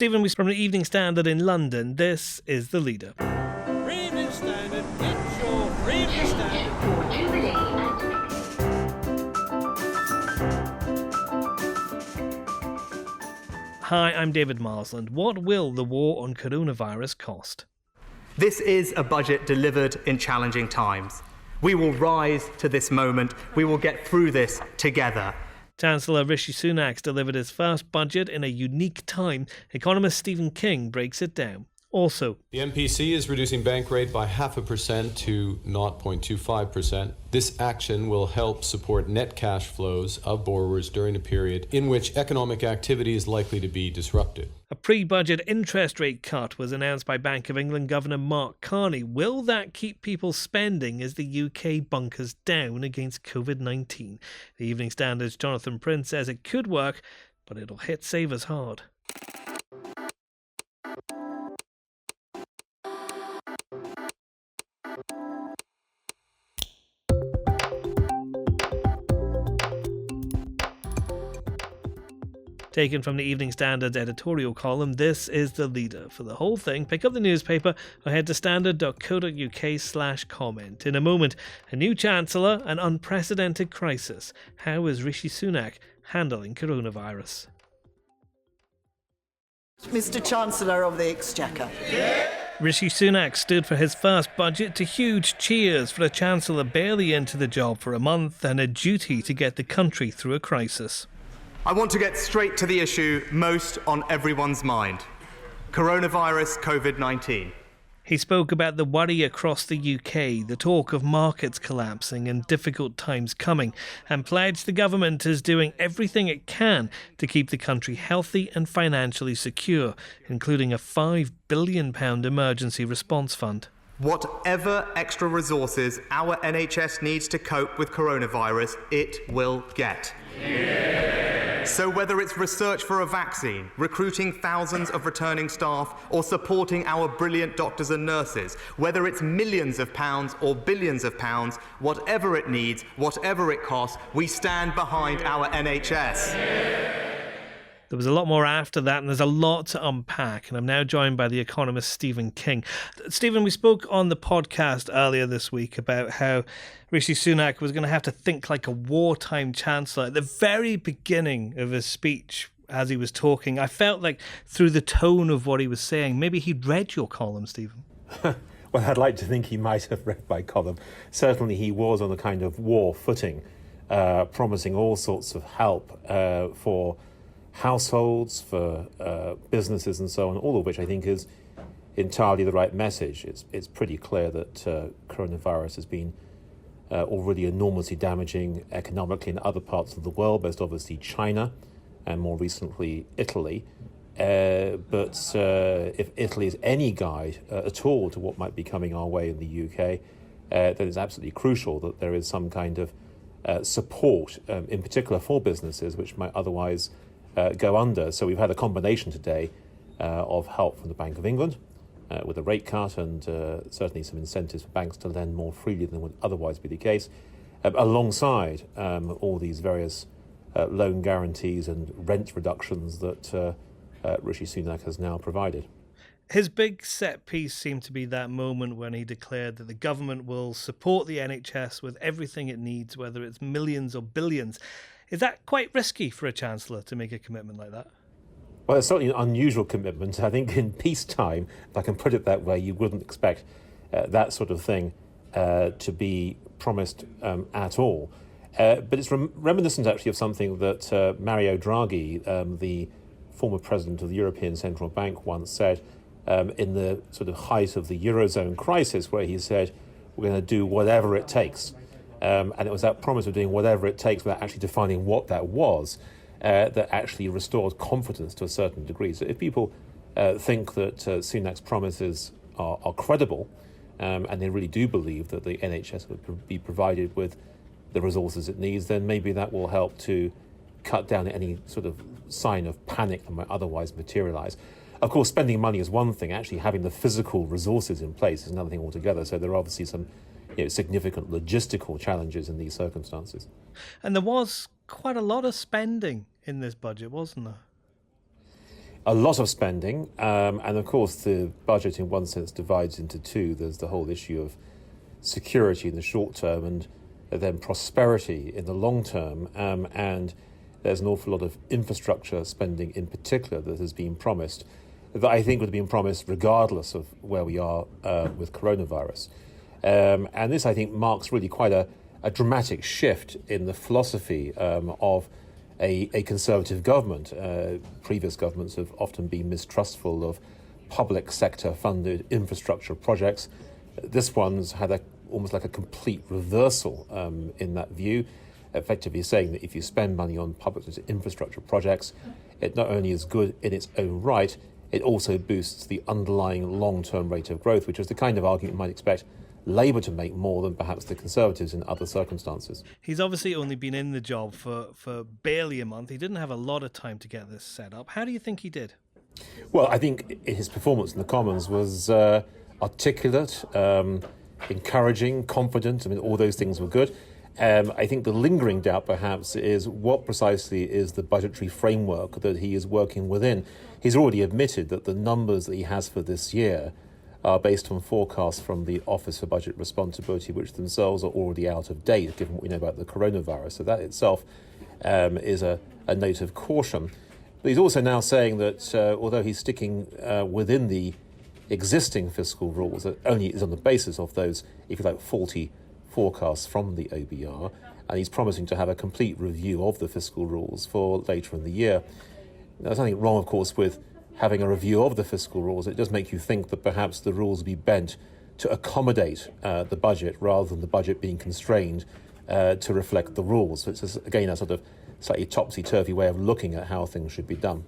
Stephen, from the Evening Standard in London, this is the leader. Evening Standard, it's your Evening Standard. Hi, I'm David Marsland. What will the war on coronavirus cost? This is a budget delivered in challenging times. We will rise to this moment. We will get through this together. Chancellor Rishi Sunak delivered his first budget in a unique time. Economist Stephen King breaks it down. Also, the MPC is reducing bank rate by 0.5% to 0.25%. This action will help support net cash flows of borrowers during a period in which economic activity is likely to be disrupted. A pre-budget interest rate cut was announced by Bank of England Governor Mark Carney. Will that keep people spending as the UK bunkers down against COVID-19? The Evening Standard's Jonathan Prince says it could work, but it'll hit savers hard. Taken from the Evening Standard's editorial column, this is the leader. For the whole thing, pick up the newspaper or head to standard.co.uk/comment. In a moment, a new Chancellor, an unprecedented crisis. How is Rishi Sunak handling coronavirus? Mr. Chancellor of the Exchequer. Rishi Sunak stood for his first budget to huge cheers for a Chancellor barely into the job for a month and a duty to get the country through a crisis. I want to get straight to the issue most on everyone's mind. Coronavirus, COVID-19. He spoke about the worry across the UK, the talk of markets collapsing and difficult times coming, and pledged the government is doing everything it can to keep the country healthy and financially secure, including a £5 billion emergency response fund. Whatever extra resources our NHS needs to cope with coronavirus, it will get. So whether it's research for a vaccine, recruiting thousands of returning staff, or supporting our brilliant doctors and nurses, whether it's millions of pounds or billions of pounds, whatever it needs, whatever it costs, we stand behind our NHS. There was a lot more after that, and there's a lot to unpack, and I'm now joined by the Economist Stephen King. Stephen, we spoke on the podcast earlier this week about how Rishi Sunak was going to have to think like a wartime chancellor. At the very beginning of his speech, as he was talking, I felt like through the tone of what he was saying, maybe he'd read your column, Stephen. Well, I'd like to think he might have read my column. Certainly he was on a kind of war footing, promising all sorts of help for households, for businesses and so on, all of which I think is entirely the right message. It's pretty clear that coronavirus has been already enormously damaging economically in other parts of the world, most obviously China and more recently Italy. But if Italy is any guide at all to what might be coming our way in the UK, then it's absolutely crucial that there is some kind of support, in particular for businesses which might otherwise go under. So we've had a combination today of help from the Bank of England with a rate cut and certainly some incentives for banks to lend more freely than would otherwise be the case, alongside all these various loan guarantees and rent reductions that Rishi Sunak has now provided. His big set piece seemed to be that moment when he declared that the government will support the NHS with everything it needs, whether it's millions or billions. Is that quite risky for a Chancellor to make a commitment like that? Well, it's certainly an unusual commitment. I think in peacetime, if I can put it that way, you wouldn't expect that sort of thing to be promised at all. But it's reminiscent actually of something that Mario Draghi, the former president of the European Central Bank, once said in the sort of height of the Eurozone crisis, where he said, we're going to do whatever it takes. And it was that promise of doing whatever it takes without actually defining what that was that actually restored confidence to a certain degree. So if people think that Sunak's promises are credible and they really do believe that the NHS would be provided with the resources it needs, then maybe that will help to cut down any sort of sign of panic that might otherwise materialise. Of course, spending money is one thing. Actually having the physical resources in place is another thing altogether. So there are obviously some significant logistical challenges in these circumstances. And there was quite a lot of spending in this budget, wasn't there? a lot of spending, and of course the budget in one sense divides into two. There's the whole issue of security in the short term and then prosperity in the long term, and there's an awful lot of infrastructure spending in particular that has been promised, that I think would have been promised regardless of where we are with coronavirus. And this, I think, marks really quite a dramatic shift in the philosophy of a conservative government. Previous governments have often been mistrustful of public sector funded infrastructure projects. This one's had almost like a complete reversal in that view, effectively saying that if you spend money on public infrastructure projects, it not only is good in its own right, it also boosts the underlying long-term rate of growth, which is the kind of argument you might expect Labour to make more than perhaps the Conservatives in other circumstances. He's obviously only been in the job for barely a month. He didn't have a lot of time to get this set up. How do you think he did? Well, I think his performance in the Commons was articulate, encouraging, confident. I mean, all those things were good. I think the lingering doubt, perhaps, is what precisely is the budgetary framework that he is working within. He's already admitted that the numbers that he has for this year are based on forecasts from the Office for Budget Responsibility, which themselves are already out of date, given what we know about the coronavirus. So that itself is a note of caution. But he's also now saying that although he's sticking within the existing fiscal rules, that only is on the basis of those, if you like, faulty forecasts from the OBR, and he's promising to have a complete review of the fiscal rules for later in the year. Now, there's nothing wrong, of course, with having a review of the fiscal rules. It does make you think that perhaps the rules will be bent to accommodate the budget rather than the budget being constrained to reflect the rules. So it's, again, a sort of slightly topsy-turvy way of looking at how things should be done.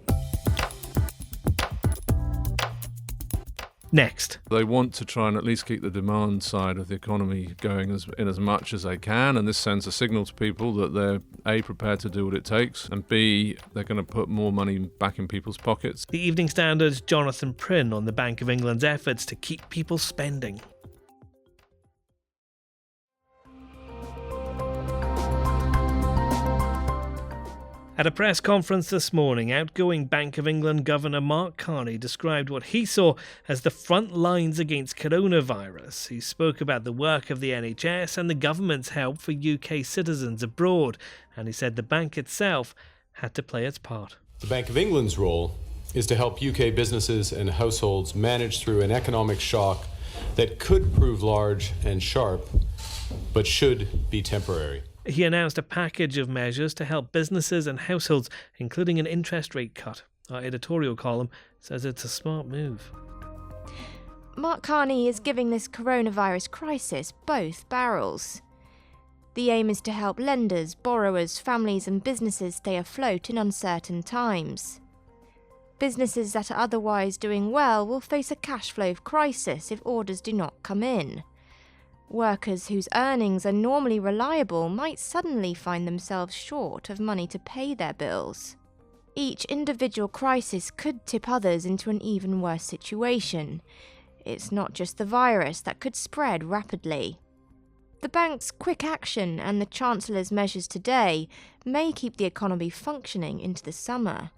Next. They want to try and at least keep the demand side of the economy going as much as they can, and this sends a signal to people that they're A, prepared to do what it takes, and B, they're going to put more money back in people's pockets. The Evening Standard's Jonathan Prynne on the Bank of England's efforts to keep people spending. At a press conference this morning, outgoing Bank of England Governor Mark Carney described what he saw as the front lines against coronavirus. He spoke about the work of the NHS and the government's help for UK citizens abroad, and he said the bank itself had to play its part. The Bank of England's role is to help UK businesses and households manage through an economic shock that could prove large and sharp, but should be temporary. He announced a package of measures to help businesses and households, including an interest rate cut. Our editorial column says it's a smart move. Mark Carney is giving this coronavirus crisis both barrels. The aim is to help lenders, borrowers, families and businesses stay afloat in uncertain times. Businesses that are otherwise doing well will face a cash flow crisis if orders do not come in. Workers whose earnings are normally reliable might suddenly find themselves short of money to pay their bills. Each individual crisis could tip others into an even worse situation. It's not just the virus that could spread rapidly. The bank's quick action and the Chancellor's measures today may keep the economy functioning into the summer.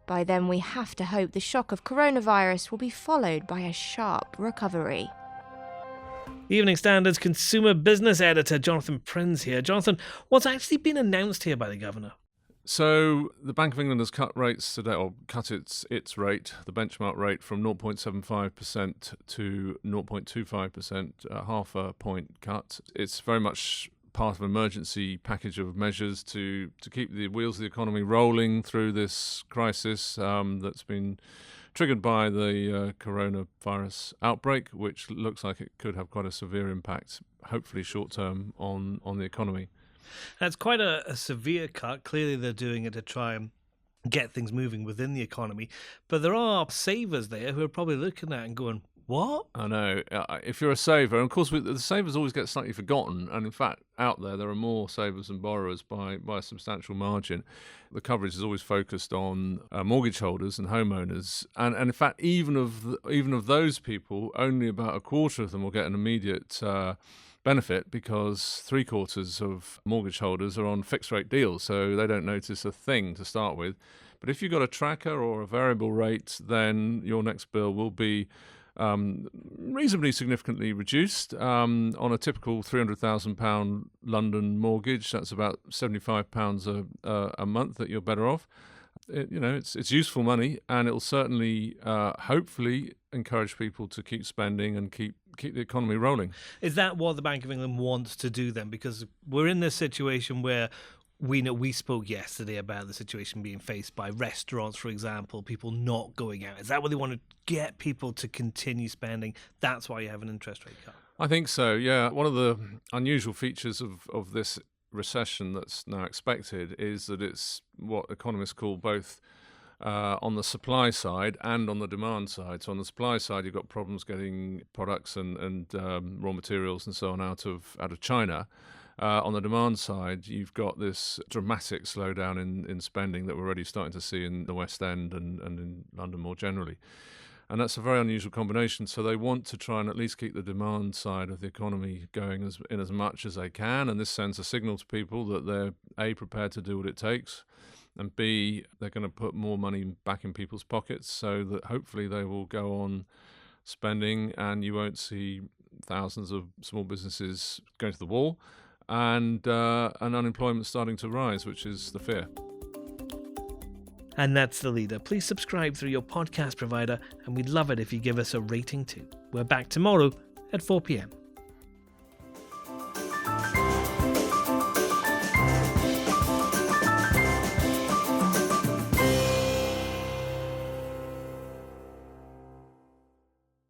By then we have to hope the shock of coronavirus will be followed by a sharp recovery. The Evening Standard's consumer business editor, Jonathan Prynne's here. Jonathan, what's actually been announced here by the Governor? So the Bank of England has cut rates today, or cut its rate, the benchmark rate, from 0.75% to 0.25%, half a point cut. It's very much part of an emergency package of measures to keep the wheels of the economy rolling through this crisis that's been triggered by the coronavirus outbreak, which looks like it could have quite a severe impact, hopefully short-term, on the economy. That's quite a severe cut. Clearly they're doing it to try and get things moving within the economy. But there are savers there who are probably looking at it and going, what? I know. If you're a saver, and of course the savers always get slightly forgotten, and in fact out there are more savers than borrowers by a substantial margin. The coverage is always focused on mortgage holders and homeowners, and in fact even of those people, only about a quarter of them will get an immediate benefit, because 3/4 of mortgage holders are on fixed rate deals, so they don't notice a thing to start with. But if you've got a tracker or a variable rate, then your next bill will be reasonably significantly reduced. On a typical £300,000 London mortgage, that's about £75 a month that you're better off. It's useful money, and it'll certainly, hopefully, encourage people to keep spending and keep the economy rolling. Is that what the Bank of England wants to do then? Because we're in this situation where we spoke yesterday about the situation being faced by restaurants, for example, people not going out. Is that what they want to get people to continue spending? That's why you have an interest rate cut. I think so, yeah. One of the unusual features of this recession that's now expected is that it's what economists call both on the supply side and on the demand side. So on the supply side, you've got problems getting products and raw materials and so on out of China. On the demand side, you've got this dramatic slowdown in spending that we're already starting to see in the West End and in London more generally. And that's a very unusual combination. So they want to try and at least keep the demand side of the economy going as much as they can. And this sends a signal to people that they're, A, prepared to do what it takes, and B, they're going to put more money back in people's pockets so that hopefully they will go on spending and you won't see thousands of small businesses going to the wall and unemployment starting to rise, which is the fear. And that's The Leader. Please subscribe through your podcast provider, and we'd love it if you give us a rating too. We're back tomorrow at 4 p.m.